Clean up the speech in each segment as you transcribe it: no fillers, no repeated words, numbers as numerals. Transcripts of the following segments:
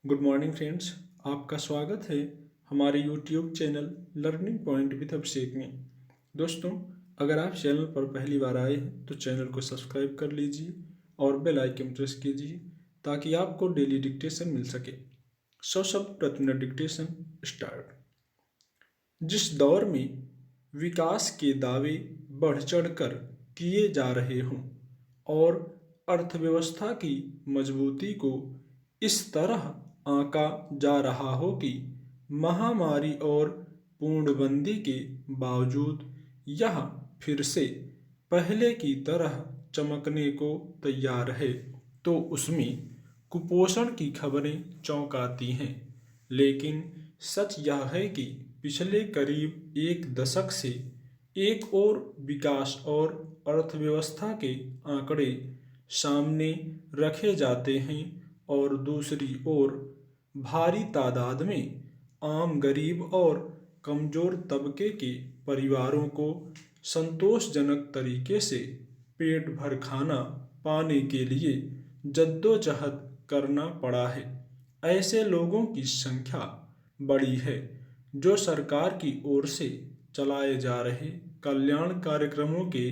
Good morning friends. आपका स्वागत है हमारे YouTube channel learning point with Abhishek में। दोस्तों, अगर आप चैनल पर पहली बार आए हैं तो चैनल को सब्सक्राइब कर लीजिए और बेल आइकन प्रेस कीजिए ताकि आपको डेली डिक्टेशन मिल सके। 100 शब्द प्रति मिनट डिक्टेशन स्टार्ट। जिस दौर में विकास के दावे बढ़ चढ़कर किए जा रहे हों और अर्थव्यवस्था की मजबूती को इस तरह आंका जा रहा हो कि महामारी और पूर्णबंदी के बावजूद यह फिर से पहले की तरह चमकने को तैयार है, तो उसमें कुपोषण की खबरें चौंकाती हैं। लेकिन सच यह है कि पिछले करीब एक दशक से एक ओर विकास और अर्थव्यवस्था के आंकड़े सामने रखे जाते हैं और दूसरी ओर भारी तादाद में आम गरीब और कमजोर तबके के परिवारों को संतोषजनक तरीके से पेट भर खाना पाने के लिए जद्दोजहद करना पड़ा है। ऐसे लोगों की संख्या बड़ी है जो सरकार की ओर से चलाए जा रहे कल्याण कार्यक्रमों के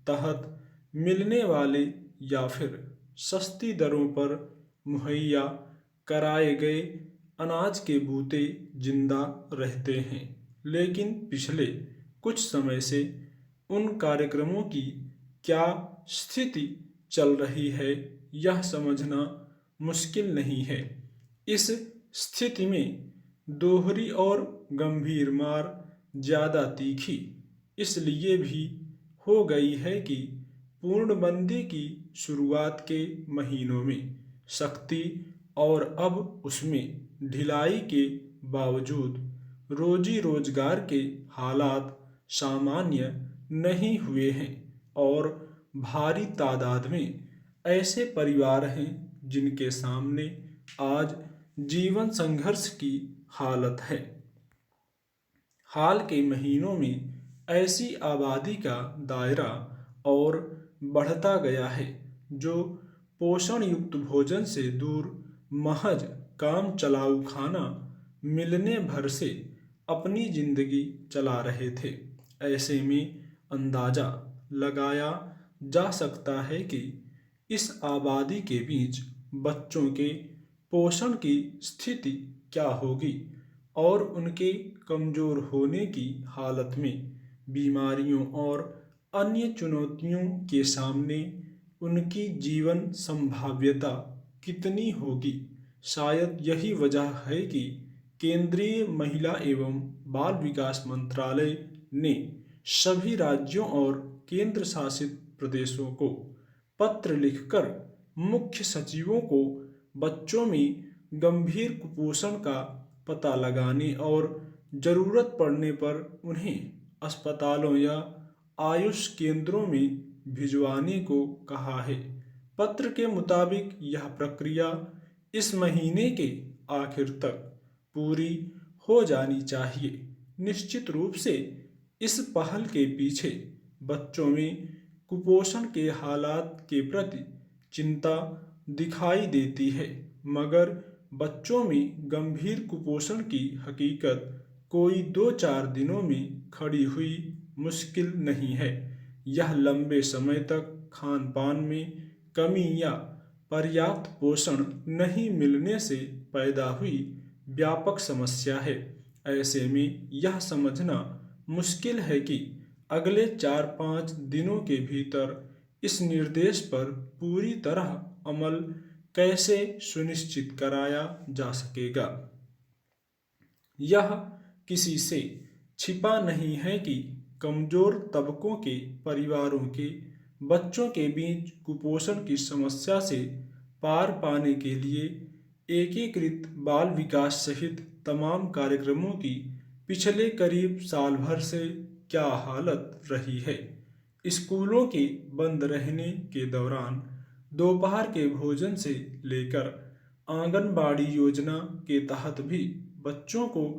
तहत मिलने वाले या फिर सस्ती दरों पर मुहैया कराए गए अनाज के बूते जिंदा रहते हैं। लेकिन पिछले कुछ समय से उन कार्यक्रमों की क्या स्थिति चल रही है यह समझना मुश्किल नहीं है। इस स्थिति में दोहरी और गंभीर मार ज़्यादा तीखी इसलिए भी हो गई है कि पूर्णबंदी की शुरुआत के महीनों में सख्ती और अब उसमें ढिलाई के बावजूद रोजी रोजगार के हालात सामान्य नहीं हुए हैं और भारी तादाद में ऐसे परिवार हैं जिनके सामने आज जीवन संघर्ष की हालत है। हाल के महीनों में ऐसी आबादी का दायरा और बढ़ता गया है जो पोषण युक्त भोजन से दूर महज काम चलाऊ खाना मिलने भर से अपनी जिंदगी चला रहे थे। ऐसे में अंदाजा लगाया जा सकता है कि इस आबादी के बीच बच्चों के पोषण की स्थिति क्या होगी और उनके कमजोर होने की हालत में बीमारियों और अन्य चुनौतियों के सामने उनकी जीवन संभाव्यता कितनी होगी। शायद यही वजह है कि केंद्रीय महिला एवं बाल विकास मंत्रालय ने सभी राज्यों और केंद्र शासित प्रदेशों को पत्र लिखकर मुख्य सचिवों को बच्चों में गंभीर कुपोषण का पता लगाने और जरूरत पड़ने पर उन्हें अस्पतालों या आयुष केंद्रों में भिजवाने को कहा है। पत्र के मुताबिक यह प्रक्रिया इस महीने के आखिर तक पूरी हो जानी चाहिए। निश्चित रूप से इस पहल के पीछे बच्चों में कुपोषण के हालात के प्रति चिंता दिखाई देती है, मगर बच्चों में गंभीर कुपोषण की हकीकत कोई 2-4 दिनों में खड़ी हुई मुश्किल नहीं है। यह लंबे समय तक खान पान में कमी या पर्याप्त पोषण नहीं मिलने से पैदा हुई व्यापक समस्या है। ऐसे में यह समझना मुश्किल है कि अगले 4-5 दिनों के भीतर इस निर्देश पर पूरी तरह अमल कैसे सुनिश्चित कराया जा सकेगा। यह किसी से छिपा नहीं है कि कमजोर तबकों के परिवारों के बच्चों के बीच कुपोषण की समस्या से पार पाने के लिए एकीकृत बाल विकास सहित तमाम कार्यक्रमों की पिछले करीब साल भर से क्या हालत रही है। स्कूलों के बंद रहने के दौरान दोपहर के भोजन से लेकर आंगनबाड़ी योजना के तहत भी बच्चों को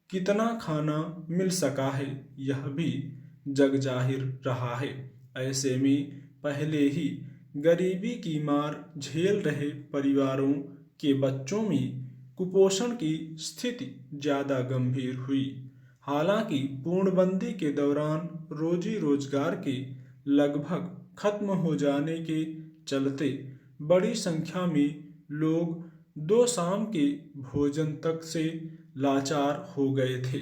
कितना खाना मिल सका है यह भी जग जाहिर रहा है। ऐसे में पहले ही गरीबी की मार झेल रहे परिवारों के बच्चों में कुपोषण की स्थिति ज़्यादा गंभीर हुई। हालांकि पूर्णबंदी के दौरान रोजी रोजगार के लगभग खत्म हो जाने के चलते बड़ी संख्या में लोग दो शाम के भोजन तक से लाचार हो गए थे।